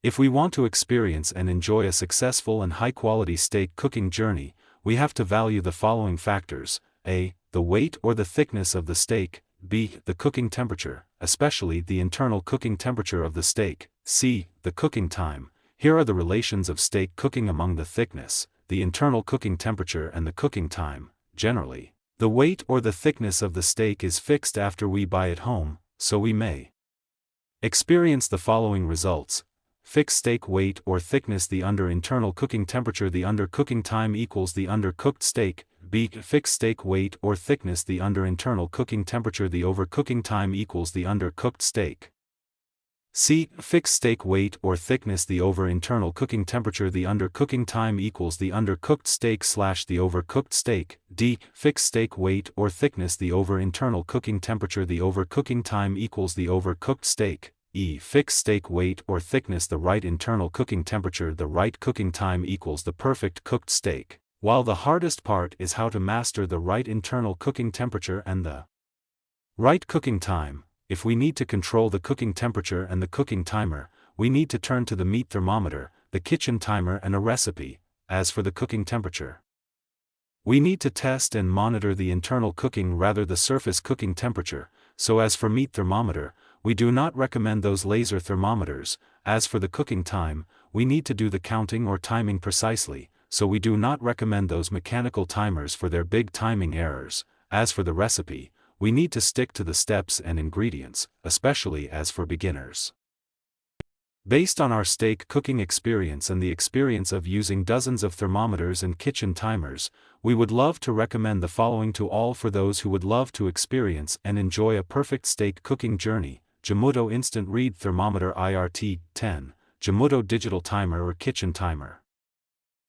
If we want to experience and enjoy a successful and high-quality steak cooking journey, we have to value the following factors: A. The weight or the thickness of the steak. B. The cooking temperature, especially the internal cooking temperature of the steak. C. The cooking time. Here are the relations of steak cooking among the thickness, the internal cooking temperature and the cooking time. Generally, the weight or the thickness of the steak is fixed after we buy it home, so we may experience the following results. Fixed steak weight or thickness: the under internal cooking temperature, the under cooking time equals the undercooked steak. B. Fixed steak weight or thickness: the under internal cooking temperature, the over cooking time equals the undercooked steak. C. Fixed steak weight or thickness: the over internal cooking temperature, the under cooking time equals the undercooked steak / the overcooked steak. D. Fixed steak weight or thickness: the over internal cooking temperature, the over cooking time equals the overcooked steak. E. Fixed steak weight or thickness: the right internal cooking temperature, the right cooking time equals the perfect cooked steak. While the hardest part is how to master the right internal cooking temperature and the right cooking time. If we need to control the cooking temperature and the cooking timer, we need to turn to the meat thermometer, the kitchen timer and a recipe. As for the cooking temperature, we need to test and monitor the internal cooking rather the surface cooking temperature. So as for meat thermometer, we do not recommend those laser thermometers. As for the cooking time, we need to do the counting or timing precisely, so we do not recommend those mechanical timers for their big timing errors. As for the recipe, we need to stick to the steps and ingredients, especially as for beginners. Based on our steak cooking experience and the experience of using dozens of thermometers and kitchen timers, we would love to recommend the following to all for those who would love to experience and enjoy a perfect steak cooking journey: Jomuto Instant Read Thermometer IRT 10, Jomuto Digital Timer or Kitchen Timer.